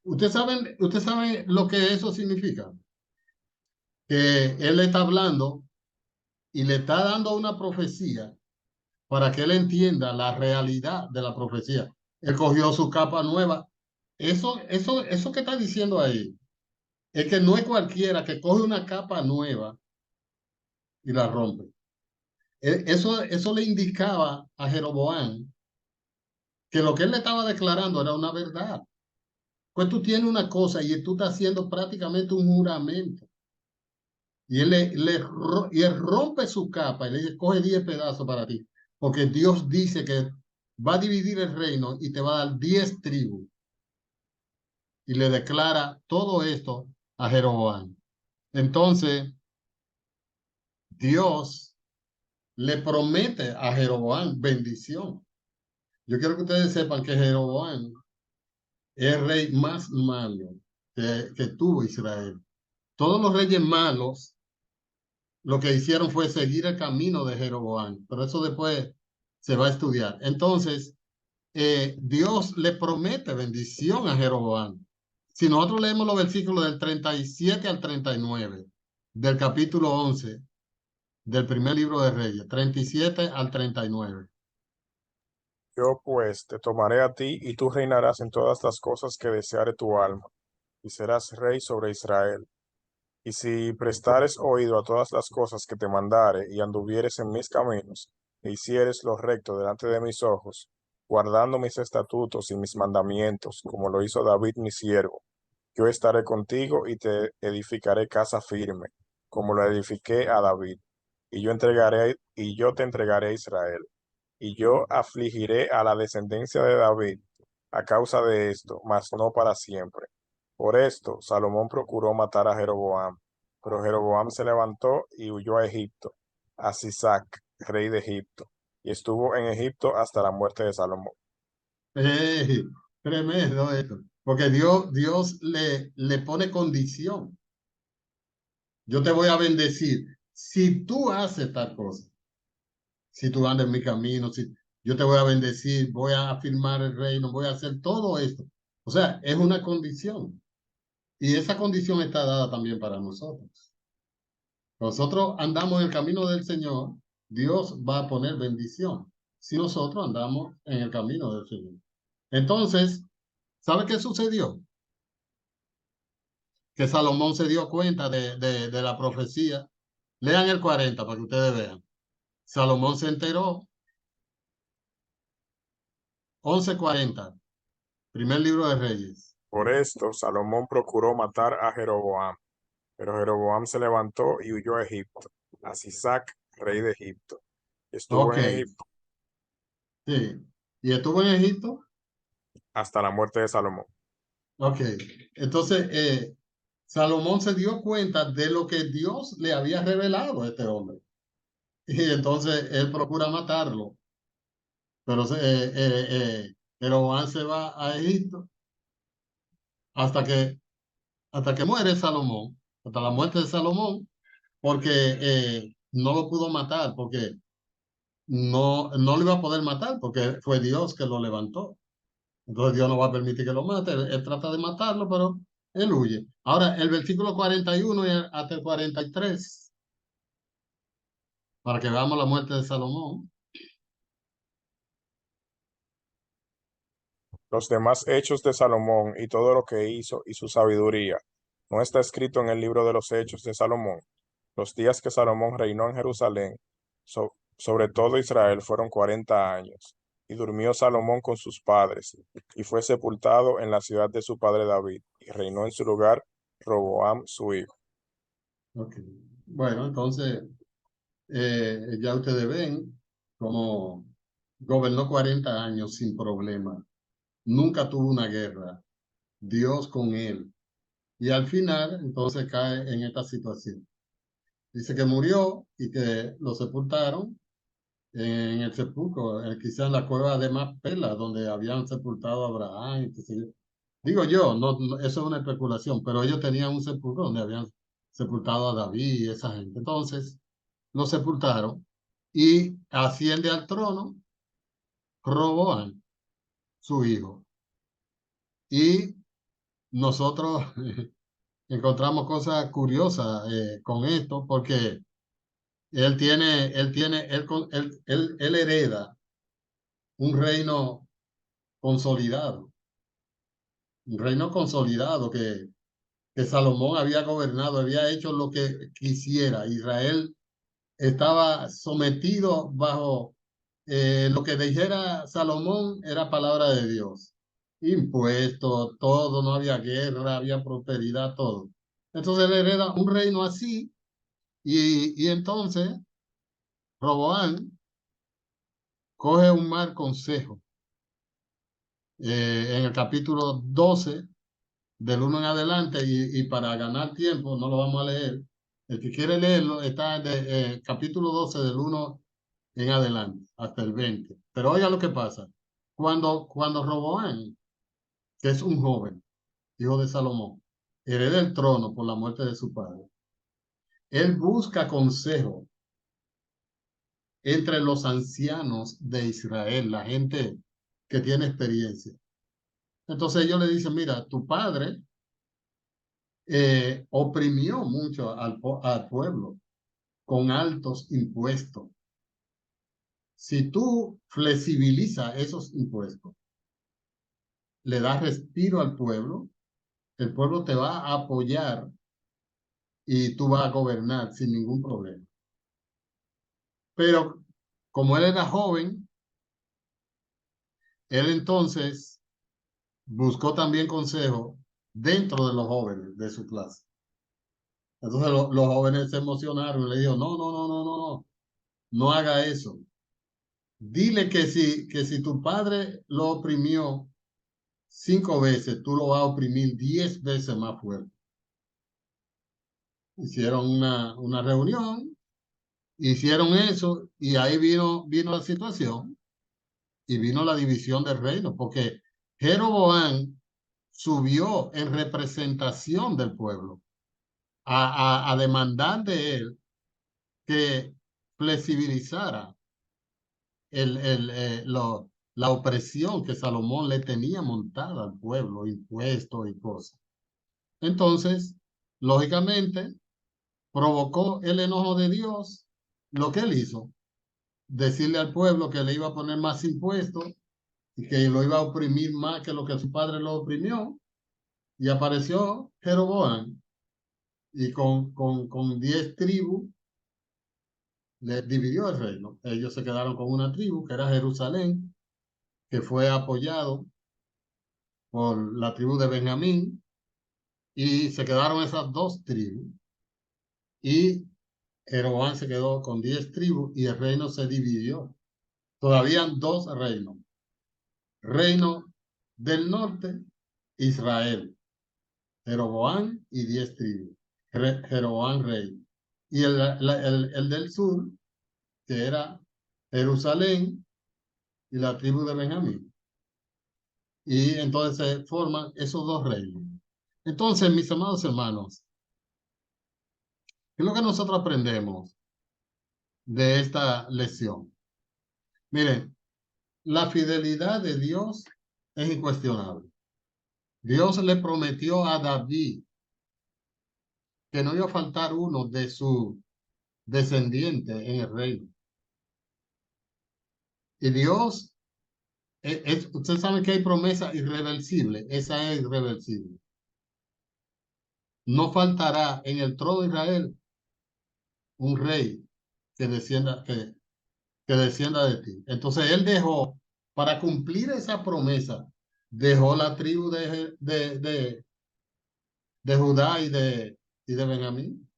¿Usted sabe lo que eso significa? Que él le está hablando y le está dando una profecía para que él entienda la realidad de la profecía. Él cogió su capa nueva. Eso que está diciendo ahí es que no es cualquiera que coge una capa nueva y la rompe. Eso le indicaba a Jeroboam que lo que él le estaba declarando era una verdad. Pues tú tienes una cosa y tú estás haciendo prácticamente un juramento. Y él rompe su capa y le dice, coge 10 pedazos para ti. Porque Dios dice que va a dividir el reino y te va a dar 10 tribus. Y le declara todo esto a Jeroboam. Entonces, Dios le promete a Jeroboam bendición. Yo quiero que ustedes sepan que Jeroboam es el rey más malo que tuvo Israel. Todos los reyes malos lo que hicieron fue seguir el camino de Jeroboam, pero eso después se va a estudiar. Entonces, Dios le promete bendición a Jeroboam. Si nosotros leemos los versículos del 37 al 39 del capítulo 11 del primer libro de Reyes, 37 al 39. Yo pues te tomaré a ti y tú reinarás en todas las cosas que deseare tu alma, y serás rey sobre Israel. Y si prestares oído a todas las cosas que te mandare y anduvieres en mis caminos, e hicieres lo recto delante de mis ojos, guardando mis estatutos y mis mandamientos, como lo hizo David mi siervo, yo estaré contigo y te edificaré casa firme, como lo edifiqué a David, y yo te entregaré a Israel. Y yo afligiré a la descendencia de David a causa de esto, mas no para siempre. Por esto, Salomón procuró matar a Jeroboam, pero Jeroboam se levantó y huyó a Egipto, a Sisac, rey de Egipto, y estuvo en Egipto hasta la muerte de Salomón. Eh, Tremendo esto, porque Dios le pone condición. Yo te voy a bendecir si tú haces tal cosa. Si tú andas en mi camino, si yo te voy a bendecir, voy a afirmar el reino, voy a hacer todo esto. O sea, es una condición. Y esa condición está dada también para nosotros. Nosotros andamos en el camino del Señor, Dios va a poner bendición. Si nosotros andamos en el camino del Señor. Entonces, ¿sabe qué sucedió? Que Salomón se dio cuenta de la profecía. Lean el 40 para que ustedes vean. Salomón se enteró. 11:40. Primer libro de Reyes. Por esto, Salomón procuró matar a Jeroboam, pero Jeroboam se levantó y huyó a Egipto, a Sisac, rey de Egipto. Estuvo Ok, en Egipto sí. ¿Y estuvo en Egipto? hasta la muerte de Salomón. Ok. Entonces, Salomón se dio cuenta de lo que Dios le había revelado a este hombre. Y entonces él procura matarlo. Pero Jeroboam se va a Egipto hasta que muere Salomón, hasta la muerte de Salomón, porque no lo pudo matar, porque no lo iba a poder matar, porque fue Dios que lo levantó. Entonces Dios no va a permitir que lo mate. Él trata de matarlo, pero él huye. Ahora, el versículo 41 hasta el 43, para que veamos la muerte de Salomón. Los demás hechos de Salomón y todo lo que hizo y su sabiduría, ¿no está escrito en el libro de los hechos de Salomón? Los días que Salomón reinó en Jerusalén, sobre todo Israel, fueron 40 años. Y durmió Salomón con sus padres, y fue sepultado en la ciudad de su padre David, y reinó en su lugar Roboam su hijo. Ok. Bueno, entonces ya ustedes ven cómo gobernó 40 años sin problema. Nunca tuvo una guerra. Dios con él. Y al final, entonces cae en esta situación. Dice que murió y que lo sepultaron en el sepulcro, quizás en la cueva de Macpela, donde habían sepultado a Abraham. Digo yo, eso es una especulación, pero ellos tenían un sepulcro donde habían sepultado a David y esa gente. Entonces, lo sepultaron y asciende al trono Roboam, su hijo. Y nosotros encontramos cosas curiosas con esto, porque él hereda un reino consolidado, un reino consolidado que Salomón había gobernado, había hecho lo que quisiera. Israel estaba sometido bajo lo que dijera Salomón, era palabra de Dios. Impuestos, todo, no había guerra, había prosperidad, todo. Entonces él hereda un reino así y entonces Roboán coge un mal consejo. En el capítulo 12, del 1 en adelante, y para ganar tiempo, no lo vamos a leer. El que quiere leerlo está de capítulo 12 del 1 en adelante, hasta el 20. Pero oiga lo que pasa. Cuando Roboán, que es un joven, hijo de Salomón, hereda el trono por la muerte de su padre, él busca consejo entre los ancianos de Israel, la gente que tiene experiencia. Entonces ellos le dicen, mira, tu padre oprimió mucho al pueblo con altos impuestos. Si tú flexibilizas esos impuestos, le das respiro al pueblo, el pueblo te va a apoyar y tú vas a gobernar sin ningún problema. Pero como él era joven, él entonces buscó también consejo dentro de los jóvenes de su clase. Entonces los jóvenes se emocionaron y le dijo, no haga eso. Dile que si tu padre lo oprimió 5 veces, tú lo vas a oprimir 10 veces más fuerte. Hicieron una reunión, hicieron eso y ahí vino la situación y vino la división del reino, porque Jeroboam subió en representación del pueblo a demandar de él que flexibilizara la opresión que Salomón le tenía montada al pueblo, impuestos y cosas. Entonces, lógicamente, provocó el enojo de Dios. Lo que él hizo, decirle al pueblo que le iba a poner más impuestos y que lo iba a oprimir más que lo que su padre lo oprimió. Y apareció Jeroboam y con 10 tribus le dividió el reino. Ellos se quedaron con una tribu que era Jerusalén, que fue apoyado por la tribu de Benjamín, y se quedaron esas 2 tribus. Y Jeroboam se quedó con 10 tribus y el reino se dividió. Todavía 2 reinos. Reino del norte, Israel, Jeroboam y 10 tribus. Jeroboam rey. Y el del sur, que era Jerusalén y la tribu de Benjamín. Y entonces se forman esos 2 reinos. Entonces, mis amados hermanos, ¿qué es lo que nosotros aprendemos de esta lección? Miren, la fidelidad de Dios es incuestionable. Dios le prometió a David que no iba a faltar uno de su descendiente en el reino. Y Dios, usted sabe que hay promesa irreversible, esa es irreversible. No faltará en el trono de Israel un rey que descienda de ti. Entonces él dejó, para cumplir esa promesa, dejó la tribu de Judá y de Benjamín.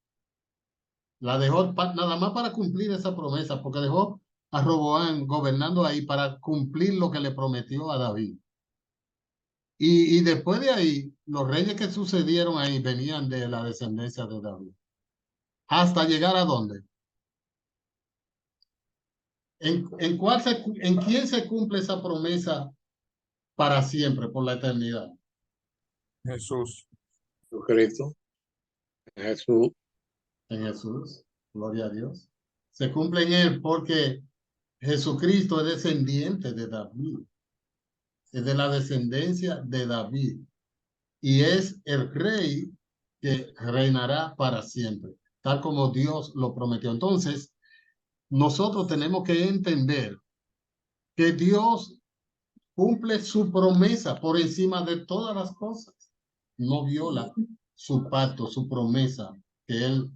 La dejó nada más para cumplir esa promesa, porque dejó a Roboam gobernando ahí para cumplir lo que le prometió a David. Y después de ahí, los reyes que sucedieron ahí venían de la descendencia de David. ¿Hasta llegar a dónde? ¿En quién se cumple esa promesa para siempre, por la eternidad? Jesús. Jesucristo, Jesús. En Jesús, gloria a Dios. Se cumple en él porque Jesucristo es descendiente de David, es de la descendencia de David y es el rey que reinará para siempre, tal como Dios lo prometió. Entonces, nosotros tenemos que entender que Dios cumple su promesa por encima de todas las cosas. No viola su pacto, su promesa que él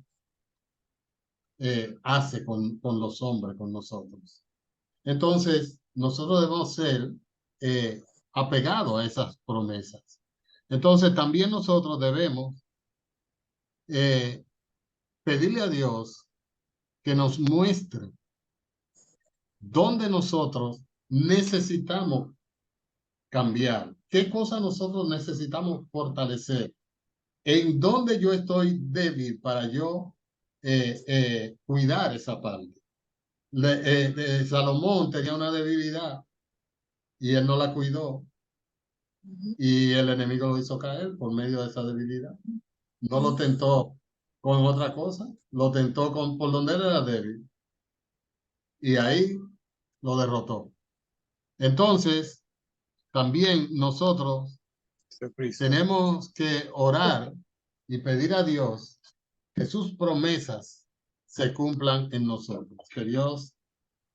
hace con los hombres, con nosotros. Entonces, nosotros debemos ser apegados a esas promesas. Entonces, también nosotros debemos pedirle a Dios que nos muestre dónde nosotros necesitamos cambiar, qué cosas nosotros necesitamos fortalecer, en dónde yo estoy débil para yo cuidar esa parte. Salomón tenía una debilidad y él no la cuidó y el enemigo lo hizo caer por medio de esa debilidad. No lo tentó con otra cosa, lo tentó por donde él era débil y ahí lo derrotó. Entonces, también nosotros tenemos que orar y pedir a Dios que sus promesas se cumplan en nosotros. Que Dios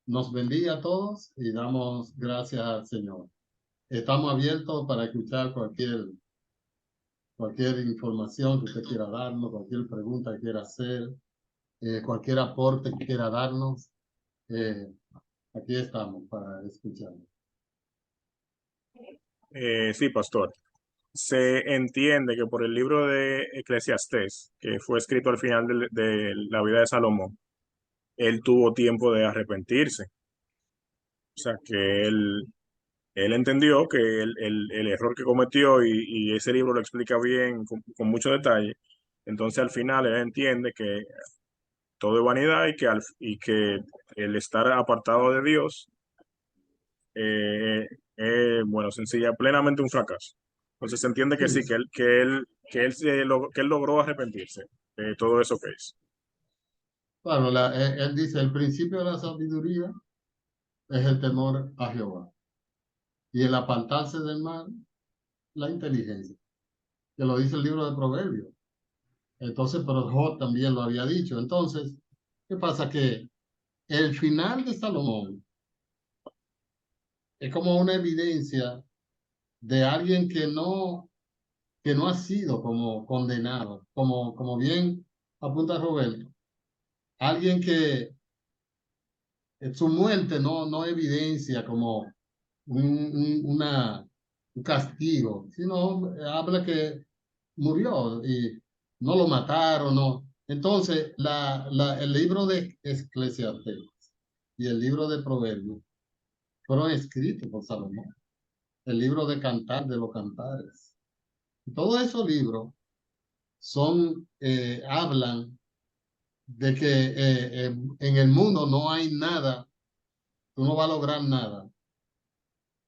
nos bendiga a todos y damos gracias al Señor. Estamos abiertos para escuchar cualquier información que usted quiera darnos, cualquier pregunta que quiera hacer, cualquier aporte que quiera darnos. Aquí estamos para escuchar. Sí, pastor. Se entiende que por el libro de Eclesiastés, que fue escrito al final de la vida de Salomón, él tuvo tiempo de arrepentirse. O sea, que él entendió que el error que cometió y ese libro lo explica bien, con mucho detalle. Entonces, al final, él entiende que todo es vanidad y que el estar apartado de Dios bueno, sencilla, plenamente un fracaso. Entonces se entiende que sí, que él logró arrepentirse de todo eso que es. Claro, él dice, el principio de la sabiduría es el temor a Jehová. Y el apartarse del mal, la inteligencia. Que lo dice el libro de Proverbios. Entonces, pero Job también lo había dicho. Entonces, ¿qué pasa? Que el final de Salomón es como una evidencia de alguien que no ha sido como condenado, como bien apunta Roberto. Alguien que su muerte no evidencia como un castigo, sino habla que murió y no lo mataron, no. Entonces, el libro de Eclesiastés y el libro de Proverbios fueron escritos por Salomón. El libro de Cantar de los Cantares. Todos esos libros hablan de que en el mundo no hay nada, tú no vas a lograr nada,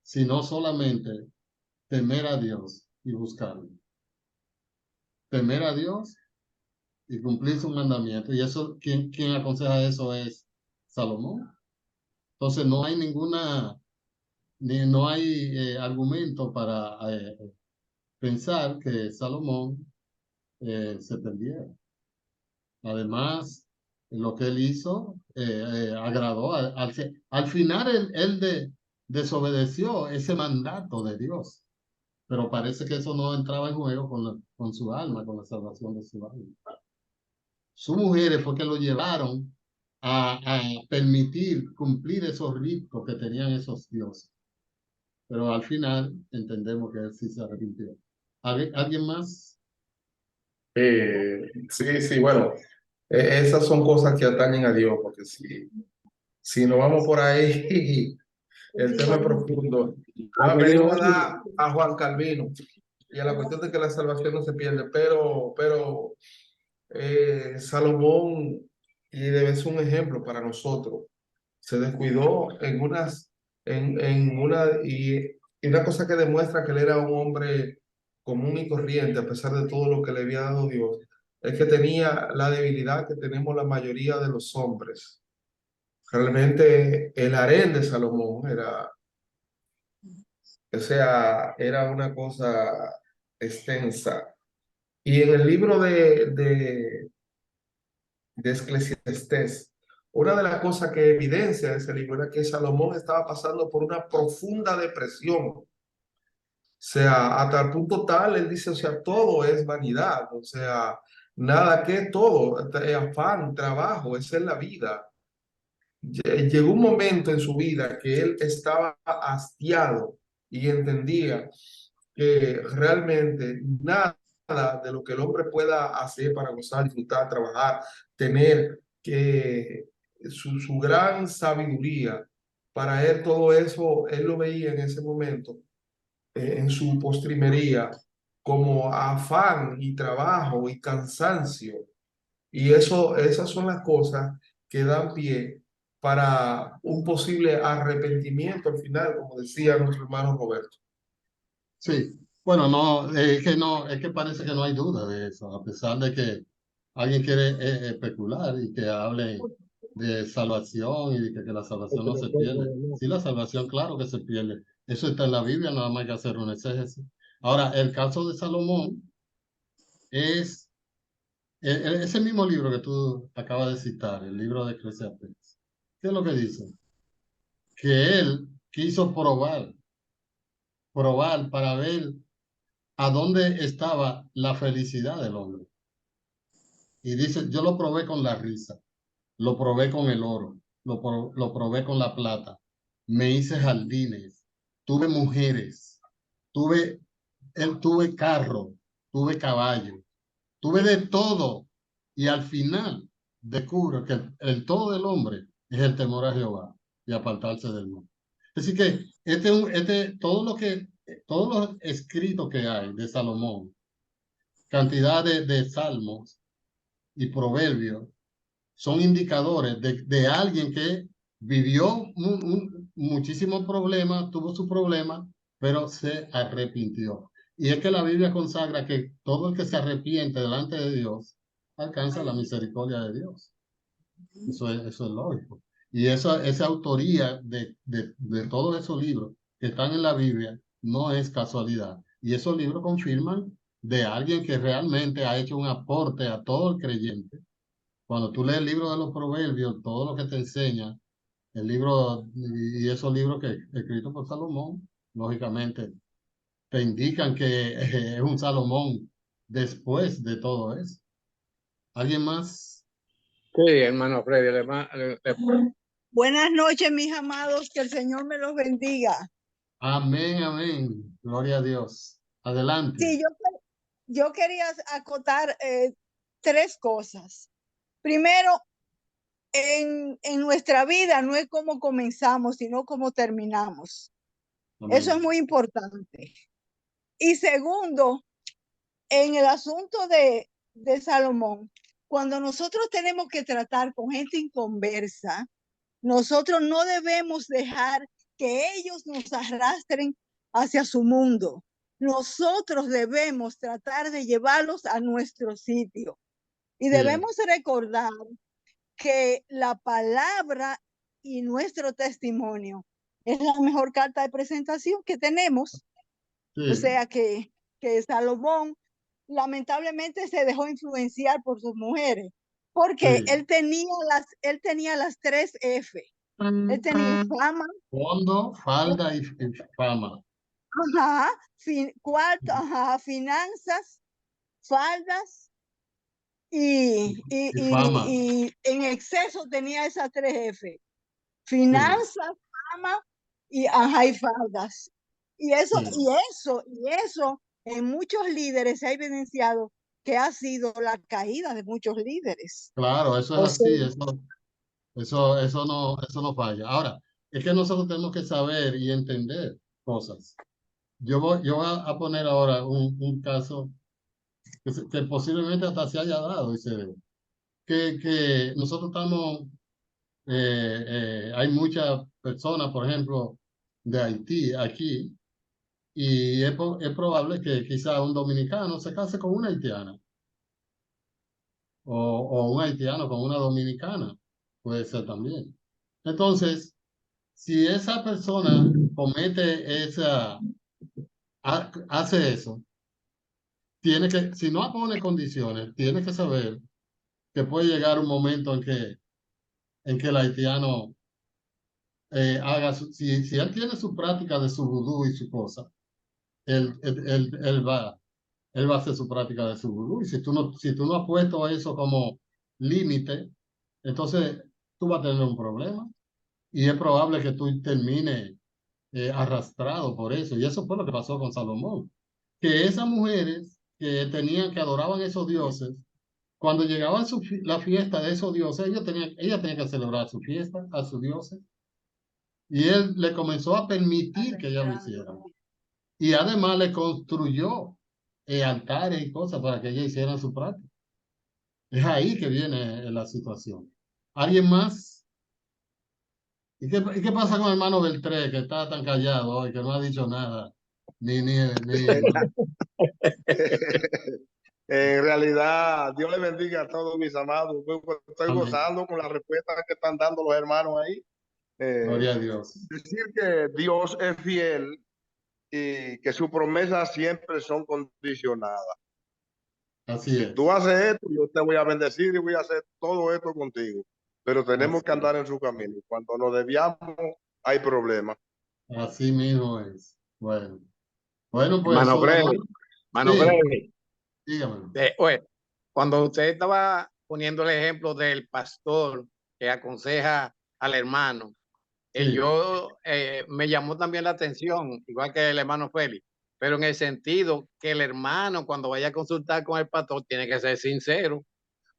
sino solamente temer a Dios y buscarlo. Temer a Dios y cumplir su mandamiento. Y eso, quien aconseja eso es Salomón. Entonces no hay no hay argumento para pensar que Salomón se perdiera. Además, lo que él hizo agradó. Al final, él desobedeció ese mandato de Dios. Pero parece que eso no entraba en juego con su alma, con la salvación de su alma. Sus mujeres fue que lo llevaron a permitir cumplir esos ritos que tenían esos dioses. Pero al final entendemos que él sí se arrepintió. ¿Alguien más? Sí, bueno, esas son cosas que atañen a Dios, porque si nos vamos por ahí, el tema es profundo. Venimos a dar a Juan Calvino y a la cuestión de que la salvación no se pierde, pero Salomón, y debe ser un ejemplo para nosotros, se descuidó y una cosa que demuestra que él era un hombre común y corriente, a pesar de todo lo que le había dado Dios, es que tenía la debilidad que tenemos la mayoría de los hombres. Realmente el harén de Salomón era, o sea, era una cosa extensa. Y en el libro de Eclesiastés, una de las cosas que evidencia ese libro era que Salomón estaba pasando por una profunda depresión. O sea, hasta el punto tal, él dice, o sea, todo es vanidad, o sea, nada que todo, afán, trabajo, esa es la vida. Llegó un momento en su vida que él estaba hastiado y entendía que realmente nada de lo que el hombre pueda hacer para gozar, disfrutar, trabajar, tener que su gran sabiduría, para él todo eso, él lo veía en ese momento, en su postrimería, como afán y trabajo y cansancio. Y eso, esas son las cosas que dan pie para un posible arrepentimiento al final, como decía nuestro hermano Roberto. Sí, bueno, no, es que parece que no hay duda de eso, a pesar de que alguien quiere especular y que hable de salvación y de que la salvación no se pierde. Sí, la salvación, claro que se pierde. Eso está en la Biblia, nada más hay que hacer un exégesis. Ahora, el caso de Salomón es ese mismo libro que tú acabas de citar, el libro de Eclesiastés. ¿Qué es lo que dice? Que él quiso probar para ver a dónde estaba la felicidad del hombre. Y dice, yo lo probé con la risa, lo probé con el oro, lo probé con la plata, me hice jardines, tuve mujeres, tuve, tuve carro, tuve caballo, tuve de todo. Y al final descubro que el todo del hombre es el temor a Jehová y apartarse del mal. Así que todos los escritos que hay de Salomón, cantidad de salmos y proverbios, son indicadores de alguien que vivió muchísimos problemas, tuvo su problema, pero se arrepintió. Y es que la Biblia consagra que todo el que se arrepiente delante de Dios alcanza la misericordia de Dios. Eso es lógico. Y esa autoría de todos esos libros que están en la Biblia no es casualidad. Y esos libros confirman de alguien que realmente ha hecho un aporte a todo el creyente. Cuando tú lees el libro de los Proverbios, todo lo que te enseña, el libro y esos libros que escritos por Salomón, lógicamente, te indican que es un Salomón después de todo eso. ¿Alguien más? Sí, hermano Freddy, Buenas noches, mis amados, que el Señor me los bendiga. Amén, amén. Gloria a Dios. Adelante. Sí, yo quería acotar tres cosas. Primero, en nuestra vida no es cómo comenzamos, sino cómo terminamos. Amén. Eso es muy importante. Y segundo, en el asunto de Salomón, cuando nosotros tenemos que tratar con gente inconversa, nosotros no debemos dejar que ellos nos arrastren hacia su mundo. Nosotros debemos tratar de llevarlos a nuestro sitio. Y debemos recordar que la palabra y nuestro testimonio es la mejor carta de presentación que tenemos. Sí. O sea que Salomón lamentablemente se dejó influenciar por sus mujeres, porque Sí. él tenía las 3 F. Él tenía fama. Fondo, falda y fama. Ajá. Cuarto, ajá, finanzas, faldas y Fama. y en exceso tenía esas 3 F. Finanzas, fama y ajá, y faldas. Y eso en muchos líderes se ha evidenciado que ha sido la caída de muchos líderes. Claro, eso es O así, sea, eso no falla. Ahora, es que nosotros tenemos que saber y entender cosas. Yo voy a poner ahora un caso que posiblemente hasta se haya dado y se ve. Que nosotros estamos, hay muchas personas, por ejemplo, de Haití aquí, y es probable que quizá un dominicano se case con una haitiana o un haitiano con una dominicana, puede ser también. Entonces, si esa persona comete hace eso, si no pone condiciones, tiene que saber que puede llegar un momento en que el haitiano si él tiene su práctica de su vudú y su cosa, él va a hacer su práctica de su vudú. Y si tú no has puesto eso como límite, entonces tú vas a tener un problema. Y es probable que tú termines arrastrado por eso. Y eso fue lo que pasó con Salomón. Que esas mujeres que adoraban esos dioses, cuando llegaba la fiesta de esos dioses, ella tenía que celebrar su fiesta a sus dioses. Y él le comenzó a permitir que ella lo hiciera. Y además le construyó altares y cosas para que ella hiciera su práctica. Es ahí que viene la situación. ¿Alguien más? ¿Y qué pasa con el hermano Beltré, que está tan callado hoy, que no ha dicho nada? En realidad, Dios le bendiga a todos mis amados. Estoy Amén. gozando con la respuesta que están dando los hermanos ahí. Gloria a Dios. Decir que Dios es fiel y que sus promesas siempre son condicionadas. Así es. Tú haces esto, yo te voy a bendecir y voy a hacer todo esto contigo. Pero tenemos que andar en su camino. Cuando nos desviamos, hay problemas. Así mismo es. Bueno, pues Hermano Freddy, hermano sí, Freddy, dígame. oye, cuando usted estaba poniendo el ejemplo del pastor que aconseja al hermano, Sí. me llamó también la atención, igual que el hermano Félix, pero en el sentido que el hermano cuando vaya a consultar con el pastor tiene que ser sincero,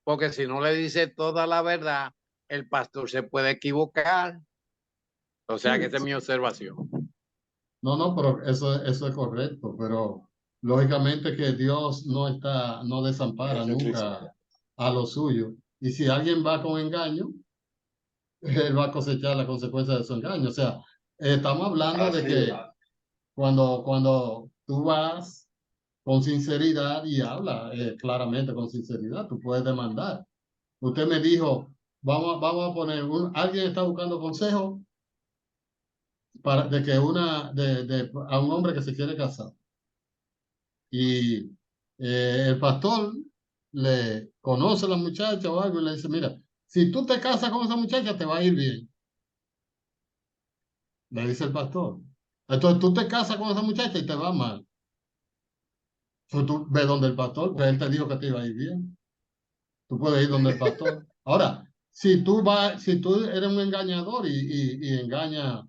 porque si no le dice toda la verdad, el pastor se puede equivocar. O sea que esa es mi observación. No, pero eso es correcto, pero lógicamente que Dios no desampara nunca a lo suyo. Y si alguien va con engaño, él va a cosechar la consecuencia de su engaño. O sea, estamos hablando de que cuando tú vas con sinceridad y habla claramente con sinceridad, tú puedes demandar. Usted me dijo, vamos a poner, alguien está buscando consejo a un hombre que se quiere casar. Y el pastor le conoce a la muchacha o algo y le dice, mira, si tú te casas con esa muchacha, te va a ir bien. Le dice el pastor. Entonces tú te casas con esa muchacha y te va mal. Entonces tú ves donde el pastor, pues él te dijo que te iba a ir bien. Tú puedes ir donde el pastor. Ahora, si tú eres un engañador y engaña,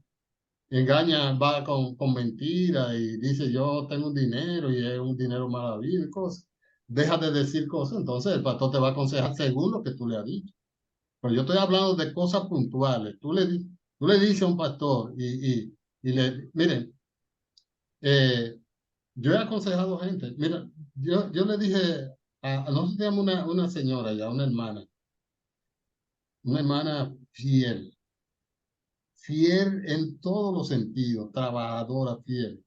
va con mentiras y dice yo tengo un dinero y es un dinero maravilloso y cosas, deja de decir cosas, entonces el pastor te va a aconsejar según lo que tú le has dicho. Pero yo estoy hablando de cosas puntuales. Tú le dices a un pastor miren, yo he aconsejado gente, mira, yo le dije nosotros tenemos una señora ya, una hermana fiel en todos los sentidos, trabajadora, fiel.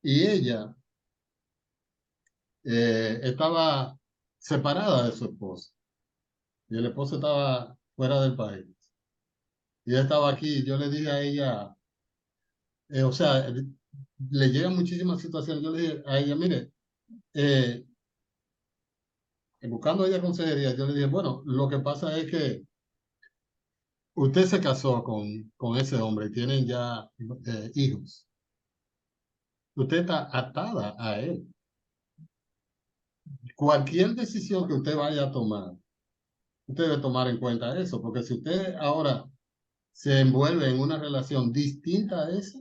Y ella estaba separada de su esposo. Y el esposo estaba fuera del país. Y ella estaba aquí. Yo le dije a ella, o sea, le llegan muchísimas situaciones. Yo le dije a ella, mire, buscando a ella consejería, yo le dije, bueno, lo que pasa es que usted se casó con ese hombre y tienen ya hijos. Usted está atada a él. Cualquier decisión que usted vaya a tomar, usted debe tomar en cuenta eso, porque si usted ahora se envuelve en una relación distinta a esa,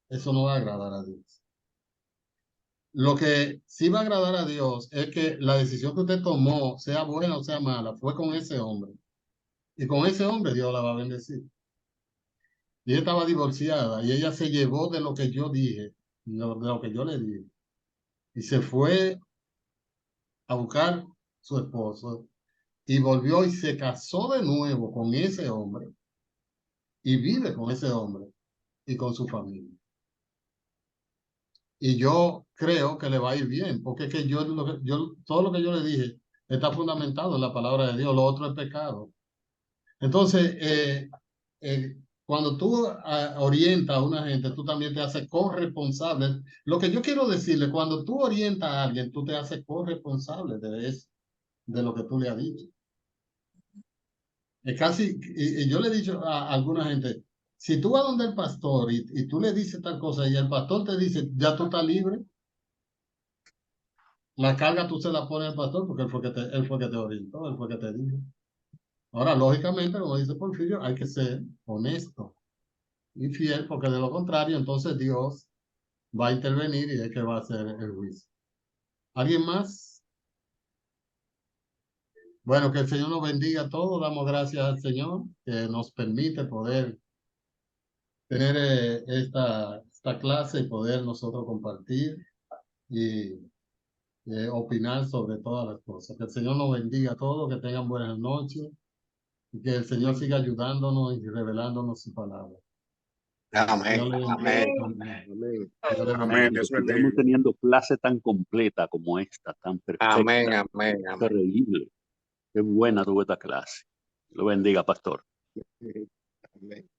eso no va a agradar a Dios. Lo que sí va a agradar a Dios es que la decisión que usted tomó, sea buena o sea mala, fue con ese hombre. Y con ese hombre Dios la va a bendecir. Y ella estaba divorciada y ella se llevó de lo que yo dije, de lo que yo le dije. Y se fue a buscar su esposo y volvió y se casó de nuevo con ese hombre y vive con ese hombre y con su familia. y yo creo que le va a ir bien, porque es que todo lo que yo le dije está fundamentado en la palabra de Dios, lo otro es pecado. Entonces, cuando tú orientas a una gente, tú también te haces corresponsable. Lo que yo quiero decirle, cuando tú orientas a alguien, tú te haces corresponsable de eso, de lo que tú le has dicho. Es casi, y yo le he dicho a alguna gente, si tú vas donde el pastor y tú le dices tal cosa y el pastor te dice, ya tú estás libre, la carga tú se la pones al pastor porque él fue que te orientó, él fue que te dijo. Ahora, lógicamente, como dice Porfirio, hay que ser honesto y fiel, porque de lo contrario, entonces Dios va a intervenir y es que va a hacer el juicio. ¿Alguien más? Bueno, que el Señor nos bendiga a todos. Damos gracias al Señor que nos permite poder tener esta clase y poder nosotros compartir y opinar sobre todas las cosas. Que el Señor nos bendiga a todos, que tengan buenas noches y que el Señor siga ayudándonos y revelándonos su palabra. Amén. Dios le bendiga. Amén. Amén. Dios le Amén. bendiga. Dios bendiga. Sigamos teniendo clase tan completa como esta, tan perfecta, Amén. Amén. Amén. increíble. Qué buena tuvo esta clase. Lo bendiga, pastor. Amén. Amén.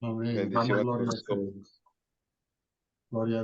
Damos Bendiciones gloria para al todos. Señor. Gloria a Dios.